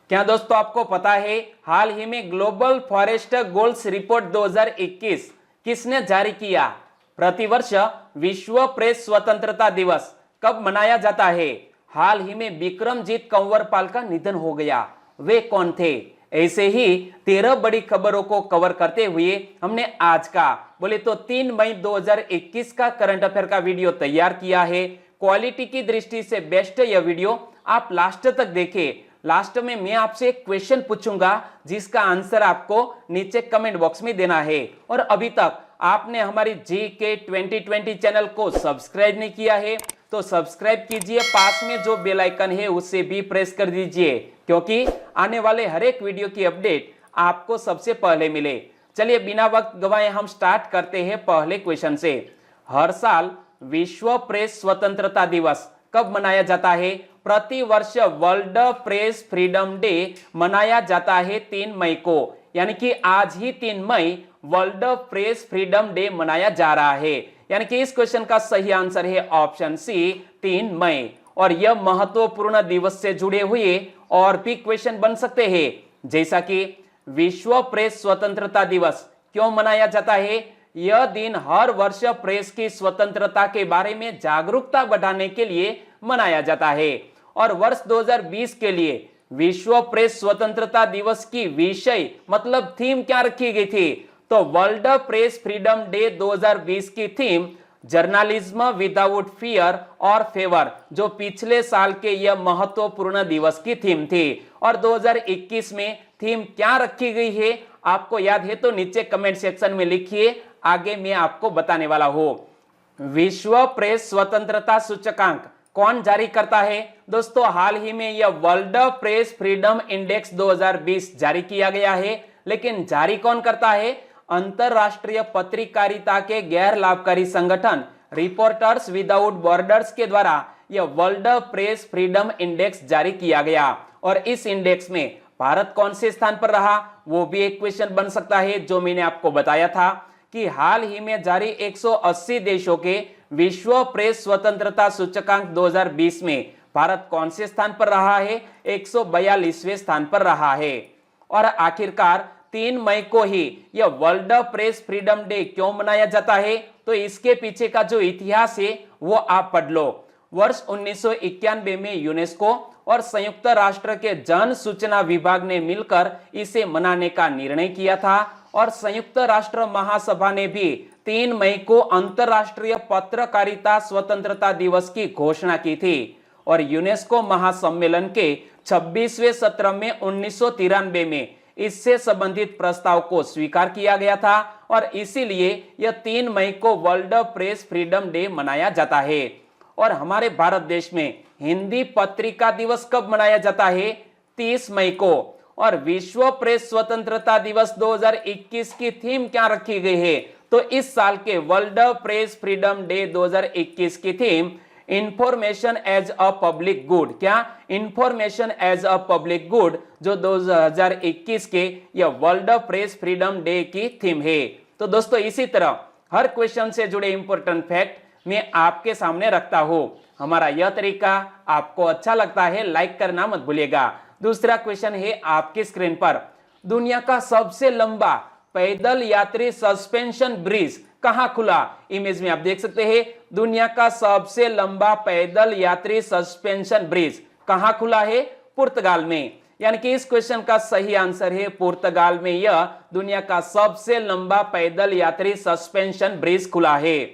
क्या दोस्तों आपको पता है हाल ही में ग्लोबल फॉरेस्ट गोल्स रिपोर्ट 2021 किसने जारी किया? प्रतिवर्ष विश्व प्रेस स्वतंत्रता दिवस कब मनाया जाता है? हाल ही में विक्रमजीत कंवरपाल का निधन हो गया, वे कौन थे? ऐसे ही 13 बड़ी खबरों को कवर करते हुए हमने आज का बोले तो 3 मई 2021 का करंट अफेयर का वीडियो तैयार किया है। क्वालिटी की दृष्टि से बेस्ट यह वीडियो, आप लास्ट तक देखें। लास्ट में मैं आपसे एक क्वेश्चन पूछूंगा जिसका आंसर आपको नीचे कमेंट बॉक्स में देना है। और अभी तक आपने हमारी जीके 2020 चैनल को सब्सक्राइब नहीं किया है तो सब्सक्राइब कीजिए, पास में जो बेल आइकन है उसे भी प्रेस कर दीजिए क्योंकि आने वाले हर एक वीडियो की अपडेट आपको सबसे पहले मिले। चलिए बिना वक्त गवाए हम स्टार्ट करते हैं पहले क्वेश्चन से। हर साल विश्व प्रेस स्वतंत्रता दिवस कब मनाया जाता है? प्रति वर्ष वर्ल्ड प्रेस फ्रीडम डे मनाया जाता है 3 मई को, यानी कि आज ही 3 मई वर्ल्ड प्रेस फ्रीडम डे मनाया जा रहा है। यानी कि इस क्वेश्चन का सही आंसर है ऑप्शन सी 3 मई। और यह महत्वपूर्ण दिवस से जुड़े हुए और भी क्वेश्चन बन सकते हैं, जैसा कि विश्व प्रेस स्वतंत्रता दिवस क्यों मनाया जाता है? यह दिन हर वर्ष प्रेस की स्वतंत्रता के बारे में जागरूकता बढ़ाने के लिए मनाया जाता है। और वर्ष 2020 के लिए विश्व प्रेस स्वतंत्रता दिवस की विषय मतलब थीम क्या रखी गई थी? तो वर्ल्ड प्रेस फ्रीडम डे 2020 की थीम जर्नलिज्म विदाउट फियर और फेवर, जो पिछले साल के यह महत्वपूर्ण दिवस की थीम थी। और 2021 में थीम क्या रखी गई है आपको याद है तो नीचे कमेंट सेक्शन में लिखिए, आगे मैं आपको बताने वाला हूं। विश्व प्रेस स्वतंत्रता सूचकांक कौन जारी करता है? दोस्तों हाल ही में यह वर्ल्ड प्रेस फ्रीडम इंडेक्स 2020 जारी किया गया है, लेकिन जारी कौन करता है? अंतरराष्ट्रीय पत्रकारिता के गैर लाभकारी संगठन रिपोर्टर्स विदाउट बॉर्डर्स के द्वारा यह वर्ल्ड प्रेस फ्रीडम इंडेक्स जारी किया गया। और इस इंडेक्स में भारत कौन से स्थान पर रहा, वो भी एक क्वेश्चन बन सकता है, जो मैंने आपको बताया था कि हाल ही में जारी 180 देशों के विश्व प्रेस स्वतंत्रता सूचकांक 2020 में भारत कौन से स्थान पर रहा है? 142वें स्थान पर रहा है। और आखिरकार 3 मई को ही यह वर्ल्ड प्रेस फ्रीडम डे क्यों मनाया जाता है? तो इसके पीछे का जो इतिहास है वो आप पढ़ लो। वर्ष 1991 में यूनेस्को और संयुक्त राष्ट्र के जन सूचना विभाग ने मिलकर इसे मनाने का निर्णय किया था। और संयुक्त राष्ट्र महासभा ने भी 3 मई को अंतरराष्ट्रीय पत्रकारिता स्वतंत्रता दिवस की घोषणा की थी। और यूनेस्को महासम्मेलन के 26वें सत्र में 1993 में इससे संबंधित प्रस्ताव को स्वीकार किया गया था। और इसीलिए यह 3 मई को वर्ल्ड प्रेस फ्रीडम डे मनाया जाता है। और हमारे भारत देश में हिंदी पत्रिका दिवस कब मनाया जाता है? 30 मई को। और विश्व प्रेस स्वतंत्रता दिवस 2021 की थीम क्या रखी गई है? तो इस साल के वर्ल्ड प्रेस फ्रीडम डे 2021 की theme information as a public good. क्या? Information as a public good, जो 2021 के यह वर्ल्ड प्रेस फ्रीडम डे की थीम है। तो दोस्तों इसी तरह हर क्वेश्चन से जुड़े इंपॉर्टेंट फैक्ट मैं आपके सामने रखता हूं। हमारा यह तरीका आपको अच्छा लगता है लाइक करना मत भूलिएगा। दूसरा क्वेश्चन है आपकी स्क्रीन पर, दुनिया का सबसे लंबा पैदल यात्री सस्पेंशन ब्रिज कहां खुला? इमेज में आप देख सकते हैं दुनिया का सबसे लंबा पैदल यात्री सस्पेंशन ब्रिज कहां खुला है? पुर्तगाल में। यानी कि इस क्वेश्चन का सही आंसर है पुर्तगाल में यह दुनिया का सबसे लंबा पैदल यात्री सस्पेंशन ब्रिज खुला है।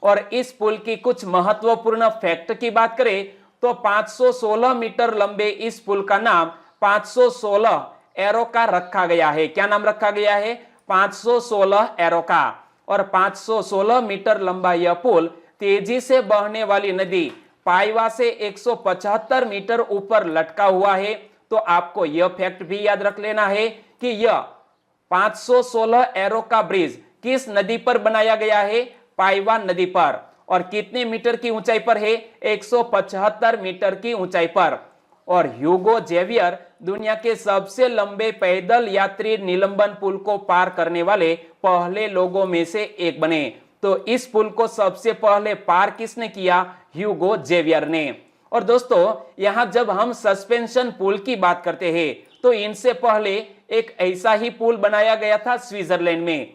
और इस पुल की कुछ महत्वपूर्ण फैक्ट की बात करें तो 516 मीटर लंबे इस पुल का नाम 516 एरो का रखा गया है। क्या नाम रखा गया है? 516 एरो का। और 516 मीटर लंबा यह पुल तेजी से बहने वाली नदी पाइवा से 175 मीटर ऊपर लटका हुआ है। तो आपको यह फैक्ट भी याद रख लेना है कि यह 516 एरो का ब्रिज किस नदी पर बनाया गया है? पाइवा नदी पर। और कितने मीटर की ऊंचाई पर है? 175 मीटर की ऊंचाई पर। और ह्यूगो जेवियर दुनिया के सबसे लंबे पैदल यात्री निलंबन पुल को पार करने वाले पहले लोगों में से एक बने। तो इस पुल को सबसे पहले पार किसने किया? ह्यूगो जेवियर ने। और दोस्तों यहां जब हम सस्पेंशन पुल की बात करते हैं तो इनसे पहले एक ऐसा ही पुल बनाया गया था स्विट्जरलैंड में।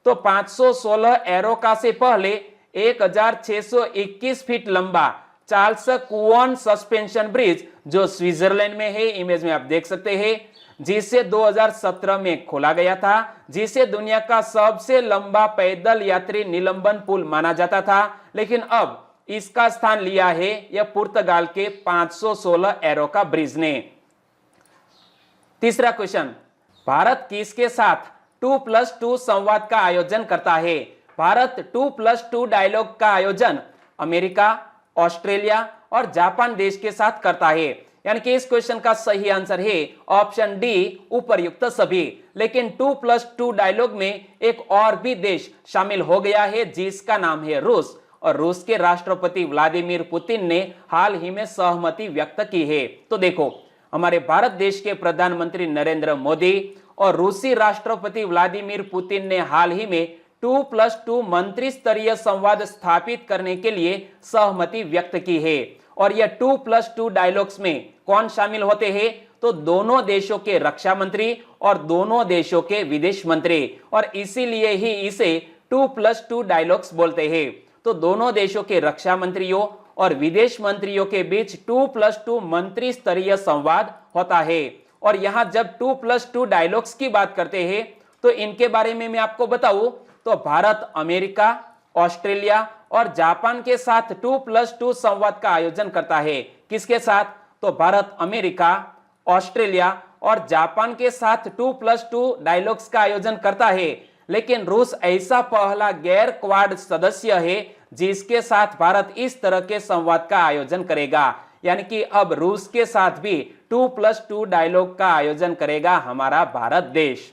तो 516 एरोका से पहले 1621 फीट लंबा चार्ल्स कुवन सस्पेंशन ब्रिज जो स्विट्जरलैंड में है, इमेज में आप देख सकते हैं, जिसे 2017 में खोला गया था, जिसे दुनिया का सबसे लंबा पैदल यात्री निलंबन पुल माना जाता था, लेकिन अब इसका स्थान लिया है यह पुर्तगाल के 516 एरोका ब्रिज ने। तीसरा क्वेश्चन, भारत किसके साथ 2+2 संवाद का आयोजन करता है? भारत 2+2 डायलॉग का आयोजन अमेरिका, ऑस्ट्रेलिया और जापान देश के साथ करता है। यानी कि इस क्वेश्चन का सही आंसर है ऑप्शन डी, उपर्युक्त सभी। लेकिन 2+2 डायलॉग में एक और भी देश शामिल हो गया है जिसका नाम है रूस, और रूस के राष्ट्रपति व्लादिमीर पुतिन ने हाल ही में सहमति व्यक्त की है। तो देखो, हमारे भारत देश के प्रधानमंत्री नरेंद्र मोदी और रूसी राष्ट्रपति व्लादिमीर पुतिन ने हाल ही में 2+2 मंत्री स्तरीय संवाद स्थापित करने के लिए सहमति व्यक्त की है। और यह 2+2 डायलॉग्स में कौन शामिल होते हैं? तो दोनों देशों के रक्षा मंत्री और दोनों देशों के विदेश मंत्री, और इसीलिए ही इसे 2+2 डायलॉग्स बोलते हैं। तो दोनों देशों के रक्षा मंत्रियों और विदेश मंत्रियों के बीच 2+2 मंत्री स्तरीय संवाद होता है। और यहां जब 2+2 डायलॉग्स की बात करते हैं तो इनके बारे में मैं आपको बताऊं तो भारत अमेरिका, ऑस्ट्रेलिया और जापान के साथ 2+2 संवाद का आयोजन करता है। किसके साथ? तो भारत अमेरिका, ऑस्ट्रेलिया और जापान के साथ 2+2 डायलॉग्स का आयोजन करता है। लेकिन रूस ऐसा पहला गैर क्वाड सदस्य है जिसके साथ भारत इस तरह के संवाद का आयोजन करेगा। यानी कि अब रूस के साथ भी 2+2 डायलॉग का आयोजन करेगा हमारा भारत देश।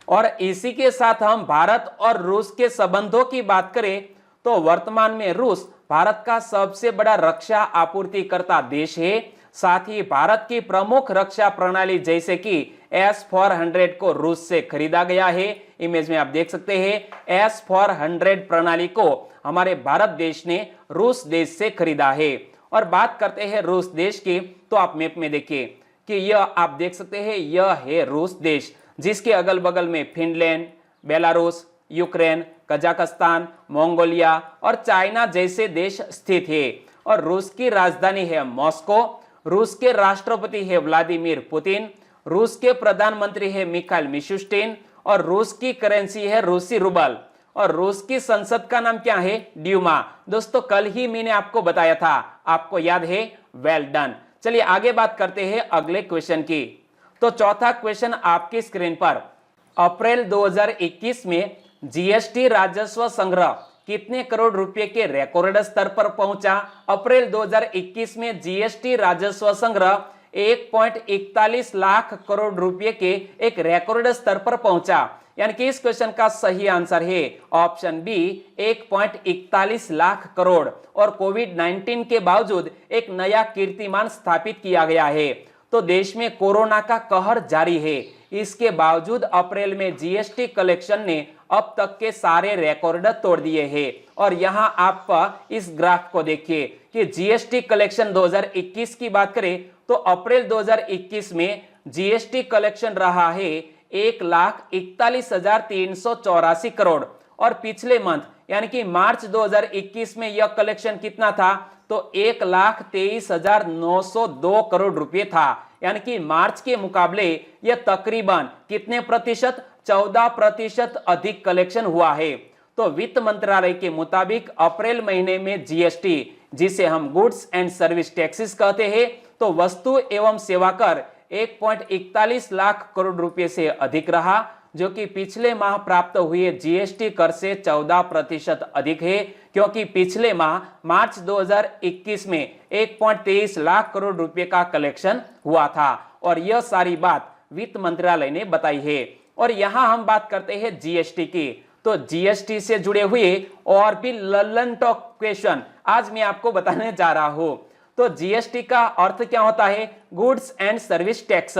और इसी के साथ हम भारत और रूस के संबंधों की बात करें तो वर्तमान में रूस भारत का सबसे बड़ा रक्षा आपूर्तिकर्ता देश है। साथ ही भारत की प्रमुख रक्षा प्रणाली जैसे कि S-400 को रूस से खरीदा गया है। इमेज में आप देख सकते हैं S-400 प्रणाली को हमारे भारत देश ने रूस देश से खरीदा है। और बात करते हैं रूस देश की तो आप मैप में देखिए कि यह आप देख सकते हैं, यह है रूस देश जिसके अगल बगल में Finland, Belarus, Ukraine, Kazakhstan, Mongolia और चाइना जैसे देश स्थित है। और रूस की राजधानी है मॉस्को। रूस के राष्ट्रपति है व्लादिमीर पुतिन, रूस के प्रधानमंत्री है मिखाइल मिशुस्टिन और रूस की करेंसी है रूसी रूबल। और रूस की संसद का नाम क्या है? ड्यूमा। दोस्तों कल ही मैंने आपको बताया था, आपको याद है? Well done. चलिए आगे बात करते हैं अगले क्वेश्चन की। तो चौथा क्वेश्चन आपकी स्क्रीन पर, अप्रैल 2021 में जीएसटी राजस्व संग्रह कितने करोड़ रुपए के रिकॉर्ड स्तर पर पहुंचा? अप्रैल 2021 में जीएसटी राजस्व संग्रह 1.41 लाख करोड़ रुपए के एक रिकॉर्ड स्तर पर पहुंचा। यानी कि इस क्वेश्चन का सही आंसर है ऑप्शन बी, 1.41 लाख करोड़। और कोविड-19 के बावजूद एक नया कीर्तिमान स्थापित किया गया है। तो देश में कोरोना का कहर जारी है, इसके बावजूद अप्रैल में जीएसटी कलेक्शन ने अब तक के सारे रिकॉर्ड तोड़ दिए हैं। और यहां आप इस ग्राफ को देखिए कि जीएसटी कलेक्शन 2021 की बात करें तो अप्रैल 2021 में जीएसटी कलेक्शन रहा है 1,41,384 करोड़। और पिछले मंथ यानी कि मार्च 2021 में यह कलेक्शन कितना था? तो 1,23,902 करोड़ रुपए था। यानी कि मार्च के मुकाबले यह तकरीबन कितने प्रतिशत? 14% अधिक कलेक्शन हुआ है। तो वित्त मंत्रालय के मुताबिक अप्रैल महीने में जीएसटी, जिसे हम गुड्स एंड सर्विस टैक्सेस कहते हैं, तो वस्तु एवं सेवा कर 1.41 लाख करोड़ रुपए से अधिक रहा, जो कि पिछले माह प्राप्त हुए जीएसटी कर से 14% अधिक है, क्योंकि पिछले माह मार्च 2021 में 1.23 लाख करोड़ रुपए का कलेक्शन हुआ था। और यह सारी बात वित्त मंत्रालय ने बताई है। और यहां हम बात करते हैं जीएसटी की। तो जीएसटी से जुड़े हुए और भी लल्लन टॉक क्वेश्चन आज मैं आपको बताने जा रहा हूं। तो जीएसटी का अर्थ क्या होता है? Goods and service tax,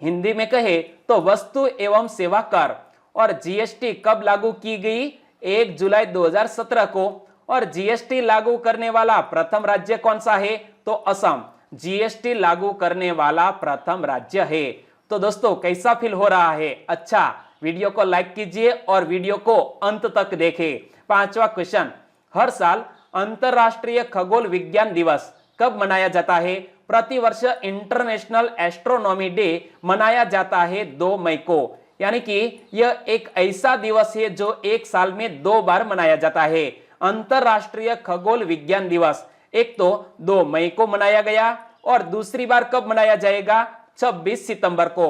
Hindi में कहे तो वस्तु एवं सेवा कर। और जीएसटी कब लागू की गई? 1 जुलाई 2017 को। और जीएसटी लागू करने वाला प्रथम राज्य कौन सा है? तो असम। जीएसटी लागू करने वाला प्रथम राज्य है। तो दोस्तों कैसा फील हो रहा है? अच्छा, वीडियो को लाइक कीजिए और वीडियो को अंत तक देखें। पांचवा क्वेश्चन, हर साल अंतरराष्ट्रीय खगोल विज्ञान दिवस कब मनाया जाता है? प्रतिवर्ष इंटरनेशनल एस्ट्रोनॉमी डे मनाया जाता है 2 मई को। यानी कि यह एक ऐसा दिवस है जो एक साल में 2 बार मनाया जाता है। अंतरराष्ट्रीय खगोल विज्ञान दिवस एक तो 2 मई को मनाया गया और दूसरी बार कब मनाया जाएगा? 26 सितंबर को।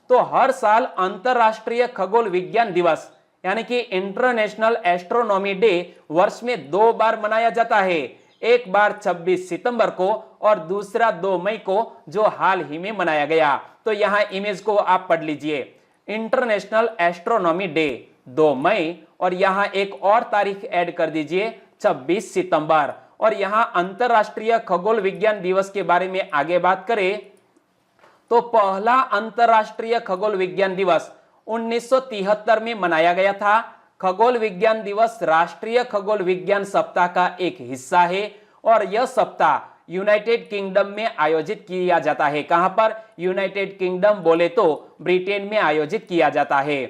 तो हर साल अंतरराष्ट्रीय खगोल विज्ञान दिवस यानी कि इंटरनेशनल एस्ट्रोनॉमी डे वर्ष में 2 बार मनाया जाता है। एक बार 26 सितंबर को और दूसरा 2 मई को जो हाल ही में मनाया गया। तो यहां इमेज को आप पढ़ लीजिए, इंटरनेशनल एस्ट्रोनॉमी डे 2 मई और यहां एक और तारीख ऐड कर दीजिए 26 सितंबर। और यहां अंतरराष्ट्रीय खगोल विज्ञान दिवस के बारे में आगे बात करें तो पहला अंतरराष्ट्रीय खगोल विज्ञान दिवस 1973 में मनाया गया था। खगोल विज्ञान दिवस राष्ट्रीय खगोल विज्ञान सप्ताह का एक हिस्सा है और यह सप्ताह यूनाइटेड किंगडम में आयोजित किया जाता है। कहां पर? यूनाइटेड किंगडम बोले तो ब्रिटेन में आयोजित किया जाता है।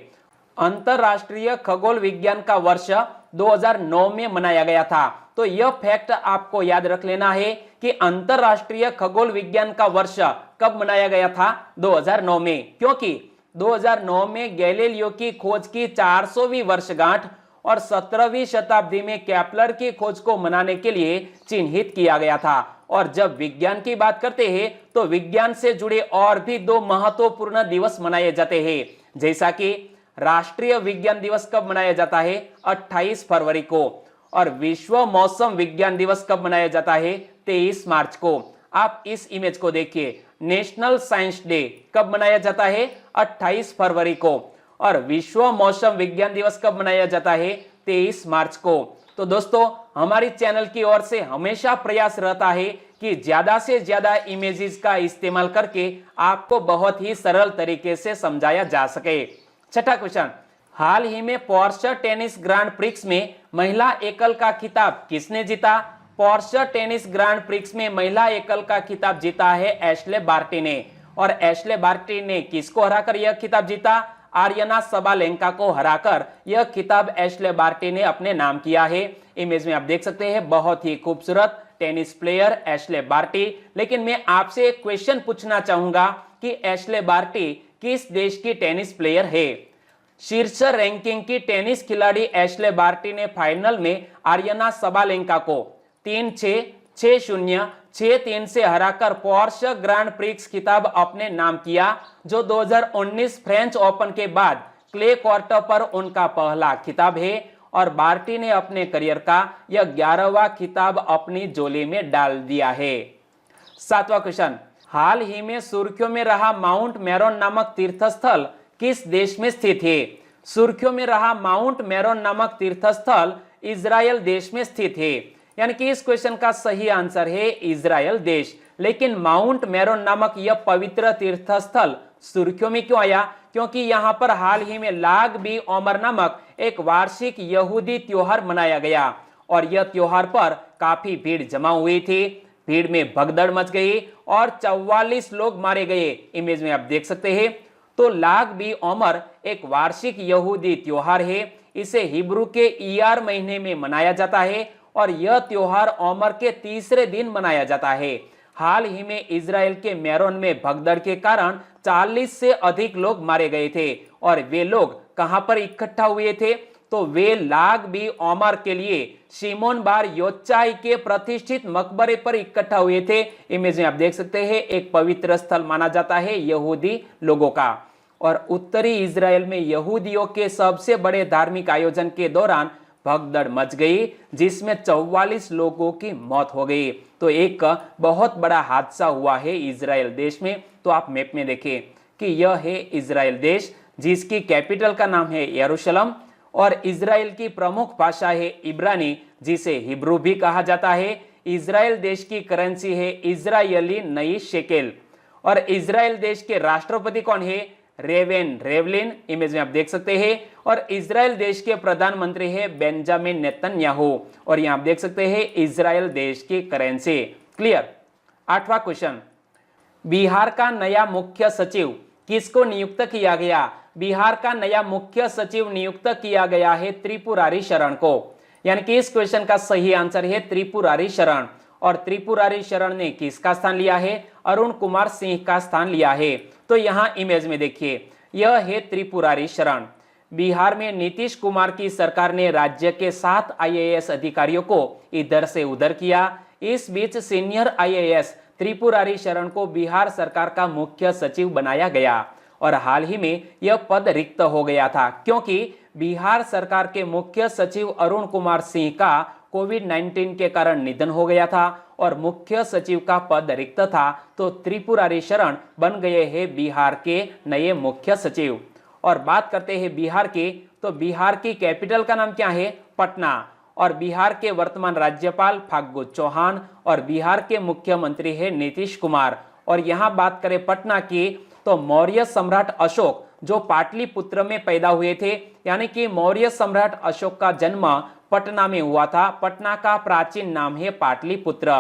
अंतरराष्ट्रीय खगोल विज्ञान का वर्ष 2009 में मनाया गया था। तो यह फैक्ट आपको याद रख लेना है कि अंतरराष्ट्रीय खगोल विज्ञान का वर्ष कब मनाया गया था? 2009 में, क्योंकि 2009 में गैलीलियो की खोज की 400वीं वर्षगांठ और 17वीं शताब्दी में केपलर की खोज को मनाने के लिए चिन्हित किया गया था। और जब विज्ञान की बात करते हैं तो विज्ञान से जुड़े और भी 2 महत्वपूर्ण दिवस मनाए जाते हैं, जैसा कि राष्ट्रीय विज्ञान दिवस कब मनाया जाता है? 28 फरवरी को। और विश्व मौसम विज्ञान दिवस कब मनाया जाता है? 23 मार्च को। आप इस इमेज को देखिए, नेशनल साइंस डे कब मनाया जाता है? 28 फरवरी को। और विश्व मौसम विज्ञान दिवस कब मनाया जाता है? 23 मार्च को। तो दोस्तों, हमारी चैनल की ओर से हमेशा प्रयास रहता है कि ज्यादा से ज्यादा इमेजेस का इस्तेमाल करके आपको बहुत ही सरल तरीके से समझाया जा सके। छठा क्वेश्चन, हाल ही में पोर्शे टेनिस ग्रांड प्रिक्स में महिला एकल का खिताब किसने जीता? पोर्शे टेनिस ग्रांड प्रिक्स में महिला एकल का खिताब जीता है एशले बार्टी ने। और एशले बार्टी ने किसको हराकर यह खिताब जीता? आर्यना सबालेंका को हराकर यह खिताब एशले बार्टी ने अपने नाम किया है। इमेज में आप देख सकते हैं, बहुत ही खूबसूरत टेनिस प्लेयर एशले बार्टी। लेकिन मैं आपसे एक क्वेश्चन पूछना चाहूंगा कि एशले बार्टी किस देश की टेनिस प्लेयर है? शीर्ष रैंकिंग की टेनिस खिलाड़ी एशले बार्टी ने फाइनल में आर्यना सबालेंका को 3-6, 6-0, 6-3 से हराकर पोर्शे ग्रांड प्रिक्स खिताब अपने नाम किया, जो 2019 फ्रेंच ओपन के बाद क्ले कोर्ट पर उनका पहला खिताब है। और बार्टी ने अपने करियर का यह 11वां खिताब अपनी झोली में डाल दिया है। 7वां क्वेश्चन, हाल ही में सुर्खियों में रहा माउंट मेरोन नामक तीर्थस्थल किस देश में स्थित है? सुर्खियों में रहा माउंट मेरोन नामक तीर्थस्थल इजराइल देश में स्थित है। यानी कि इस क्वेश्चन का सही आंसर है इजराइल देश। लेकिन माउंट मेरोन नामक यह पवित्र तीर्थस्थल सुर्खियों में क्यों आया? क्योंकि यहां पर हाल ही में लाग बी ओमर नामक एक वार्षिक यहूदी त्योहार मनाया गया और यह त्योहार पर काफी भीड़ जमा हुई थी। भीड़ में भगदड़ मच गई और 44 लोग मारे गए। इमेज में आप देख सकते हैं। तो लाग बी ओमर एक वार्षिक यहूदी त्योहार है। इसे हिब्रू के ईयार महीने में मनाया जाता है और यह त्योहार ओमर के तीसरे दिन मनाया जाता है। हाल ही में इजराइल के मेरोन में भगदड़ के कारण 40 से अधिक लोग मारे गए थे। और वे लोग कहां पर इकट्ठा हुए थे? तो वे लाग बी ओमर के लिए शिमोन बार योचाई के प्रतिष्ठित मकबरे पर इकट्ठा हुए थे। इमेज में आप देख सकते हैं, एक पवित्र स्थल माना जाता है यहूदी लोगों का। और उत्तरी इजराइल में यहूदियों के सबसे बड़े धार्मिक आयोजन के दौरान भगदड़ मच गई, जिसमें 44 लोगों की मौत हो गई। तो एक बहुत बड़ा हादसा हुआ है इजराइल देश में। तो आप मैप में देखें कि यह है इजराइल देश, जिसकी कैपिटल का नाम है यरूशलेम और इजराइल की प्रमुख भाषा है इब्रानी, जिसे हिब्रू भी कहा जाता है। इजराइल देश की करेंसी है इजरायली नई शेकेल। और इजराइल देश के राष्ट्रपति कौन है? रेवेन रेवलिन। इमेज में आप देख सकते हैं। और इजराइल देश के प्रधानमंत्री है बेंजामिन नेतन्याहू। और यहां आप देख सकते हैं इजराइल देश की करेंसी। क्लियर? 8वां क्वेश्चन, बिहार का नया मुख्य सचिव किसको नियुक्त किया गया? बिहार का नया मुख्य सचिव नियुक्त किया गया है त्रिपुरारी शरण को। यानी कि इस क्वेश्चन का सही आंसर है त्रिपुरारी शरण। और त्रिपुरारी शरण ने किसका स्थान लिया है? अरुण कुमार सिंह का स्थान लिया है। तो यहां इमेज में देखिए, यह है त्रिपुरारी शरण। बिहार में नीतीश कुमार की सरकार ने राज्य के 7 आईएएस अधिकारियों को इधर से उधर किया। इस बीच सीनियर आईएएस त्रिपुरारी शरण को बिहार सरकार का मुख्य सचिव बनाया गया और हाल ही में यह पद रिक्त हो गया था, क्योंकि बिहार सरकार के मुख्य सचिव अरुण कुमार सिंह का कोविड-19 के कारण निधन हो गया था और मुख्य सचिव का पद रिक्त था। तो त्रिपुरारी शरण बन गए हैं बिहार के नए मुख्य सचिव। और बात करते हैं बिहार की, तो बिहार की कैपिटल का नाम क्या है? पटना। और बिहार के वर्तमान राज्यपाल फागू चौहान और बिहार के मुख्यमंत्री है नीतीश कुमार। और यहाँ बात करें पटना की, तो मौर्य सम्राट अशोक जो पाटलिपुत्र में पैदा हुए थे, यानी कि मौर्य सम्राट अशोक का जन्म पटना में हुआ था। पटना का प्राचीन नाम है पाटलिपुत्र।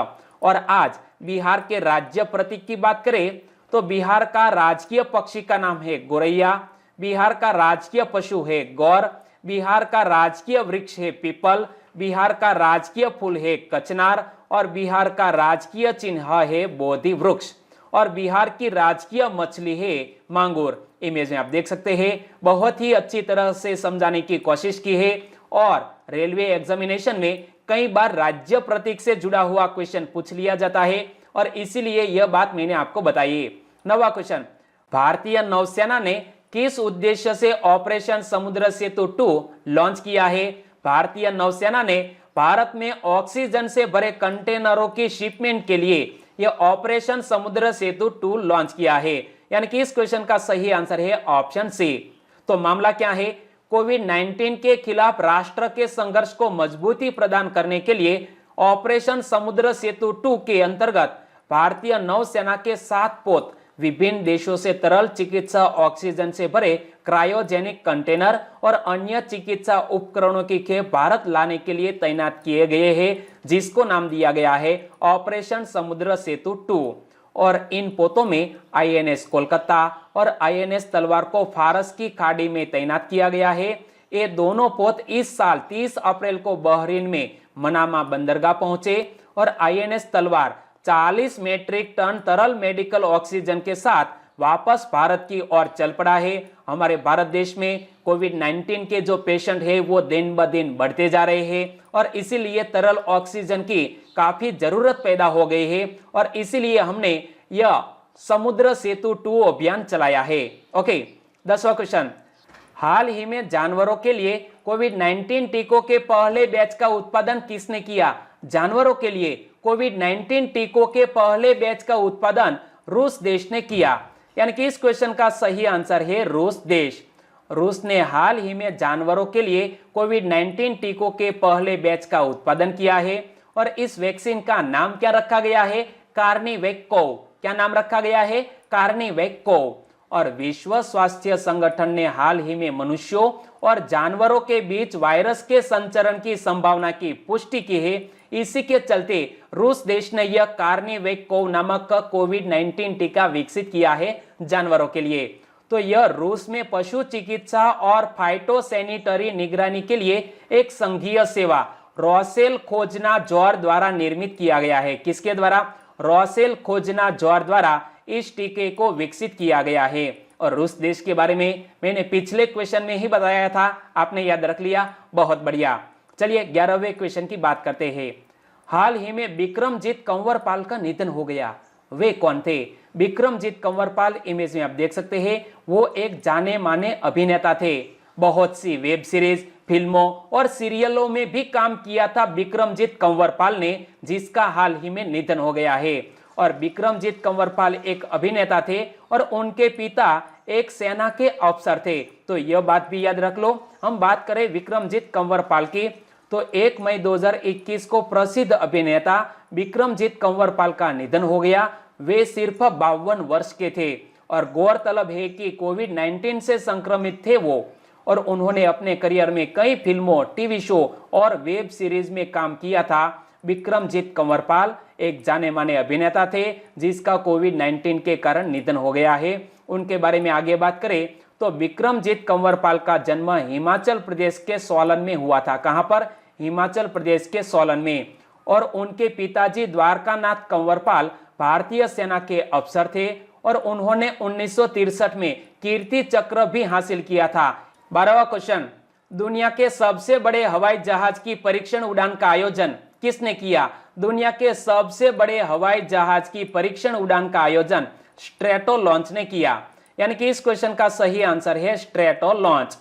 और आज बिहार के राज्य प्रतीक की बात करें तो बिहार का राजकीय पक्षी का नाम है गोरैया, बिहार का राजकीय पशु है गौर, बिहार का राजकीय वृक्ष है पीपल, बिहार का राजकीय फूल है कचनार और बिहार का राजकीय चिन्ह है बोधि वृक्ष। और बिहार की राजकीय मछली है मांगुर। इमेज में आप देख सकते हैं, बहुत ही अच्छी तरह से समझाने की कोशिश की है। और रेलवे एग्जामिनेशन में कई बार राज्य प्रतीक से जुड़ा हुआ क्वेश्चन पूछ लिया जाता है और इसीलिए यह बात मैंने आपको बताई। 9वां क्वेश्चन, भारतीय नौसेना ने किस उद्देश्य से ऑपरेशन समुद्र सेतु 2 लॉन्च किया है? भारतीय नौसेना ने भारत में ऑक्सीजन से भरे कंटेनरों की शिपमेंट के लिए यह ऑपरेशन समुद्र सेतु 2 लॉन्च किया है। यानी कि इस क्वेश्चन का सही आंसर है ऑप्शन सी। तो मामला क्या है? कोविड-19 के खिलाफ राष्ट्र के संघर्ष को मजबूती प्रदान करने के लिए ऑपरेशन समुद्र सेतु 2 के अंतर्गत भारतीय नौसेना के 7 पोत विभिन्न देशों से तरल चिकित्सा ऑक्सीजन से भरे क्रायोजेनिक कंटेनर और अन्य चिकित्सा उपकरणों की खेप भारत लाने के लिए तैनात किए गए हैं, जिसको नाम दिया गया है ऑपरेशन समुद्र सेतु 2। और इन पोतों में आईएनएस कोलकाता और आईएनएस तलवार को फारस की खाड़ी में तैनात किया गया है। ये दोनों पोत इस साल 30 अप्रैल को बहरीन में मनामा बंदरगाह पहुंचे और आईएनएस तलवार 40 मीट्रिक टन तरल मेडिकल ऑक्सीजन के साथ वापस भारत की ओर चल पड़ा है। हमारे भारत देश में कोविड-19 के जो पेशेंट है वो दिन ब दिन बढ़ते जा रहे हैं और इसीलिए तरल ऑक्सीजन की काफी जरूरत पैदा हो गई है और इसीलिए हमने यह समुद्र सेतु 2 अभियान चलाया है। ओके, 10वां क्वेश्चन, हाल ही में जानवरों के लिए कोविड-19 टीकों के पहले बैच का उत्पादन किसने किया? जानवरों के लिए कोविड-19 टीकों के पहले बैच का उत्पादन रूस देश ने किया। यानी कि इस क्वेश्चन का सही आंसर है रूस देश। रूस ने हाल ही में जानवरों के लिए कोविड-19 टीकों के पहले बैच का उत्पादन किया है और इस वैक्सीन का नाम क्या रखा गया है? कार्निवैक्स। क्या नाम रखा गया है? कार्निवैक्स। और विश्व स्वास्थ्य संगठन ने हाल ही में मनुष्यों और जानवरों के बीच वायरस के संचरण की संभावना की पुष्टि की है। इसी के चलते रूस देश ने यह कार्निवैक्स नामक कोविड-19 टीका विकसित किया है जानवरों के लिए। तो यह रूस में पशु चिकित्सा और फाइटोसैनिटरी निगरानी के लिए एक संघीय सेवा रोसेल खोजना-जोर द्वारा निर्मित किया गया है। किसके द्वारा? रोसेल खोजना-जोर द्वारा इस टीके को विकसित किया गया है। और रूस देश के बारे में मैंने पिछले क्वेश्चन में ही बताया था, आपने याद रख लिया, बहुत बढ़िया। चलिए 11वें क्वेश्चन की बात करते हैं। हाल ही में विक्रमजीत कंवरपाल का निधन हो गया। वे कौन थे? विक्रमजीत कंवरपाल इमेज में आप देख सकते हैं, वो एक जाने माने अभिनेता थे। बहुत सी वेब सीरीज, फिल्मों और सीरियलों में भी काम किया था विक्रमजीत कंवरपाल ने, जिसका हाल ही में निधन हो गया है। और विक्रमजीत कंवरपाल एक अभिनेता थे और उनके पिता एक सेना के अफसर थे। तो यह बात भी याद रख लो। हम बात करें विक्रमजीत कंवरपाल की, तो 1 मई 2021 को प्रसिद्ध अभिनेता विक्रमजीत कंवरपाल का निधन हो गया। वे सिर्फ 52 वर्ष के थे और गौरतलब है कि कोविड-19 से संक्रमित थे वो, और उन्होंने अपने करियर में कई फिल्मों, टीवी शो और वेब सीरीज में काम किया था। विक्रमजीत कंवरपाल एक जाने माने अभिनेता थे जिसका कोविड-19 के कारण निधन हो गया है। उनके बारे में आगे बात करें तो विक्रमजीत कंवरपाल का जन्म हिमाचल प्रदेश के सोलन में हुआ था। कहां पर? हिमाचल प्रदेश के सोलन में। और उनके पिताजी द्वारकानाथ कंवरपाल भारतीय सेना के अफसर थे और उन्होंने 1963 में कीर्ति चक्र भी हासिल किया था। 12वां क्वेश्चन, दुनिया के सबसे बड़े हवाई जहाज की परीक्षण उड़ान का आयोजन किसने किया? दुनिया के सबसे बड़े हवाई जहाज की परीक्षण उड़ान का आयोजन स्ट्रेटो लॉन्च ने किया। यानी कि इस क्वेश्चन का सही आंसर है स्ट्रेटो लॉन्च।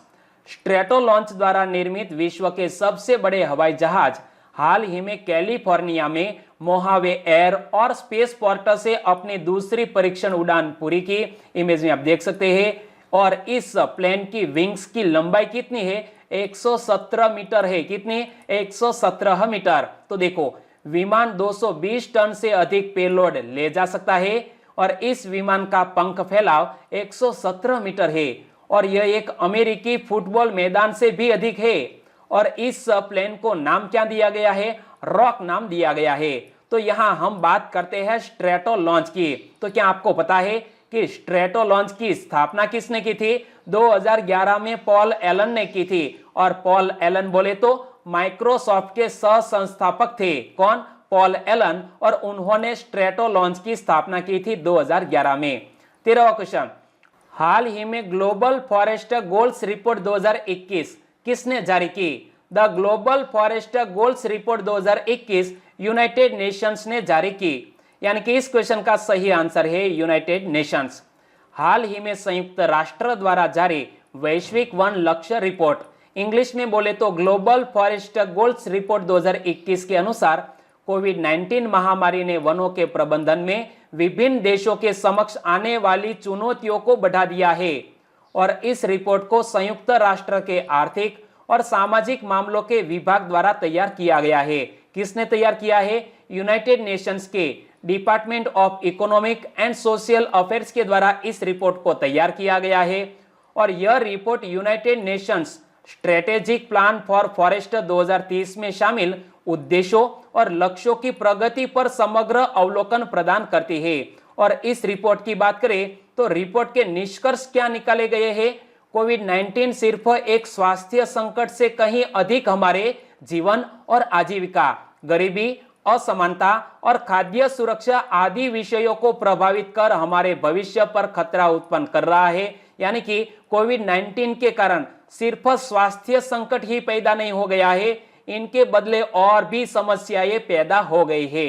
स्ट्रेटो लॉन्च द्वारा निर्मित विश्व के सबसे बड़े हवाई जहाज हाल ही में कैलिफोर्निया में मोहावे एयर और स्पेस पोर्ट से अपनी दूसरी परीक्षण उड़ान पूरी की। इमेज में आप देख सकते हैं। और इस प्लेन की विंग्स की लंबाई कितनी है? 117 मीटर है। कितनी? 117 मीटर। तो देखो, विमान 220 टन से अधिक पेलोड ले जा सकता है और इस विमान का पंख फैलाव 117 मीटर है और यह एक अमेरिकी फुटबॉल मैदान से भी अधिक है। और इस प्लेन को नाम क्या दिया गया है? रॉक नाम दिया गया है। तो यहां हम बात करते हैं स्ट्रेटो लॉन्च की। तो क्या आपको पता है कि स्ट्रेटो लॉन्च की स्थापना किसने की थी? 2011 में पॉल एलन ने की थी। और पॉल एलन बोले तो माइक्रोसॉफ्ट के सह संस्थापक थे। कौन? Paul Allen. और उन्होंने स्ट्रेटो लॉन्च की स्थापना की थी 2011 में। 13वां क्वेश्चन, हाल ही में ग्लोबल फॉरेस्ट गोल्स रिपोर्ट 2021 किसने जारी की? The global forest goals report 2021 United Nations ने जारी की। यानी कि इस क्वेश्चन का सही आंसर है यूनाइटेड नेशंस। हाल ही में संयुक्त राष्ट्र द्वारा जारी वैश्विक वन लक्ष्य रिपोर्ट, इंग्लिश में बोले तो ग्लोबल फॉरेस्ट गोल्स रिपोर्ट 2021 के अनुसार कोविड-19 महामारी ने वनों के प्रबंधन में विभिन्न देशों के समक्ष आने वाली चुनौतियों को बढ़ा दिया है। और इस रिपोर्ट को संयुक्त राष्ट्र के आर्थिक और सामाजिक मामलों के विभाग द्वारा तैयार किया गया है। किसने तैयार किया है? यूनाइटेड नेशंस के department of economic and social affairs के द्वारा इस रिपोर्ट को तैयार किया गया है। और यह report United Nations strategic plan for forest 2030 में शामिल उद्देश्यों और लक्ष्यों की प्रगति पर समग्र अवलोकन प्रदान करती है। और इस रिपोर्ट की बात करें तो रिपोर्ट के निष्कर्ष क्या निकाले गए हैं? कोविड-19 सिर्फ एक स्वास्थ्य संकट से कहीं अधिक हमारे जीवन और आजीविका, गरीबी, असमानता और खाद्य सुरक्षा आदि विषयों को प्रभावित कर हमारे भविष्य पर खतरा उत्पन्न कर रहा है। यानी कि कोविड-19 के कारण सिर्फ स्वास्थ्य संकट ही पैदा नहीं हो गया है, इनके बदले और भी समस्याएं पैदा हो गई है।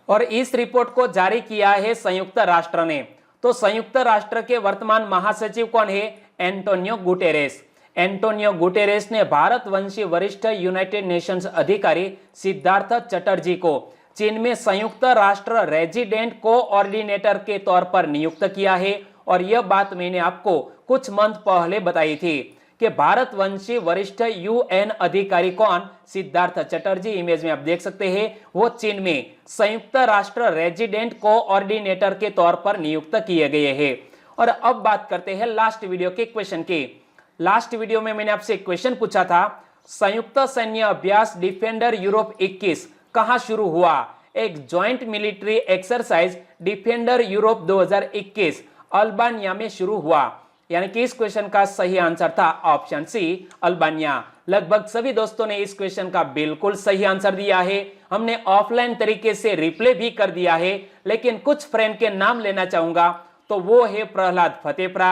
और इस रिपोर्ट को जारी किया है संयुक्त राष्ट्र ने। तो संयुक्त राष्ट्र के वर्तमान महासचिव कौन है? Antonio Guterres. एंटोनियो गुटेरेस ने भारतवंशी वरिष्ठ यूनाइटेड नेशंस अधिकारी सिद्धार्थ चटर्जी को चीन में संयुक्त राष्ट्र रेजिडेंट कोऑर्डिनेटर के तौर पर नियुक्त किया है। और यह बात मैंने आपको कुछ मंथ पहले बताई थी कि भारतवंशी वरिष्ठ यूएन अधिकारी कौन? सिद्धार्थ चटर्जी। इमेज में आप देख सकते हैं, वो चीन में संयुक्त राष्ट्र रेजिडेंट कोऑर्डिनेटर के तौर पर नियुक्त किए गए हैं। और अब बात करते हैं लास्ट वीडियो के क्वेश्चन की। लास्ट वीडियो में मैंने आपसे क्वेश्चन पूछा था, संयुक्त सैन्य अभ्यास डिफेंडर यूरोप 21 कहां शुरू हुआ? एक joint military exercise defender Europe 2021 Albania में शुरू हुआ। यानी कि इस क्वेश्चन का सही आंसर था ऑप्शन सी, अल्बानिया। लगभग सभी दोस्तों ने इस क्वेश्चन का बिल्कुल सही आंसर दिया है। हमने ऑफलाइन तरीके से रिप्ले भी कर दिया है, लेकिन कुछ फ्रेंड के नाम लेना चाहूंगा। तो वो है प्रहलाद फतेप्रा,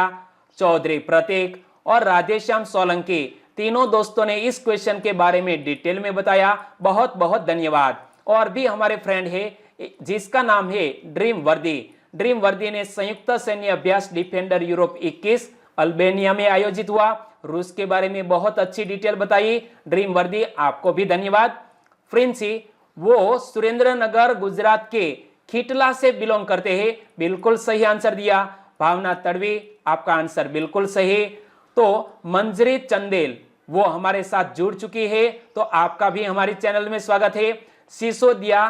चौधरी प्रतीक और राधेश्याम सोलंकी। तीनों दोस्तों ने इस क्वेश्चन के बारे में डिटेल में बताया। बहुत बहुत धन्यवाद। और भी हमारे फ्रेंड है जिसका नाम है ड्रीम वर्दी। ड्रीम वर्दी ने संयुक्त सैन्य अभ्यास डिफेंडर यूरोप 21 अल्बानिया में आयोजित हुआ। रूस के बारे में बहुत अच्छी डिटेल बताई। ड्रीम वर्दी, आपको भी धन्यवाद। फ्रिंसी, वो सुरेंद्रनगर गुजरात के खीटला से बिलोंग करते हैं। बिल्कुल सही आंसर दिया। भावना तड़वी, आपका आंसर बिल्कुल सही। तो मंजरी चंदेल, वो हमारे साथ जुड़ चुकी है, तो आपका भी हमारे चैनल में स्वागत है। सिसोदिया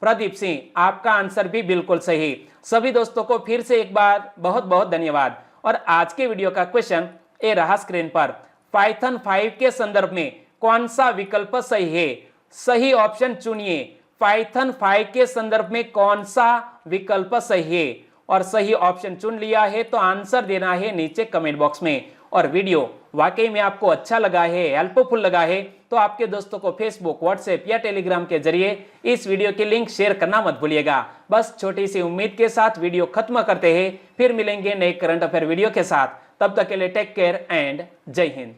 प्रदीप सिंह, आपका आंसर भी बिल्कुल सही। सभी दोस्तों को फिर से एक बार बहुत बहुत धन्यवाद। और आज के वीडियो का क्वेश्चन ए रहा स्क्रीन पर। पाइथन 5 के संदर्भ में कौन सा विकल्प सही है? सही ऑप्शन चुनिए। पाइथन 5 के संदर्भ में कौन सा विकल्प सही है? और सही ऑप्शन चुन लिया है तो आंसर देना है नीचे कमेंट बॉक्स में। और वीडियो वाकई में आपको अच्छा लगा है, हेल्पफुल लगा है, तो आपके दोस्तों को फेसबुक, व्हाट्सएप या टेलीग्राम के जरिए इस वीडियो की लिंक शेयर करना मत भूलिएगा। बस छोटी सी उम्मीद के साथ वीडियो खत्म करते हैं, फिर मिलेंगे नए करंट अफेयर वीडियो के साथ। तब तक के लिए टेक केयर एंड जय हिंद।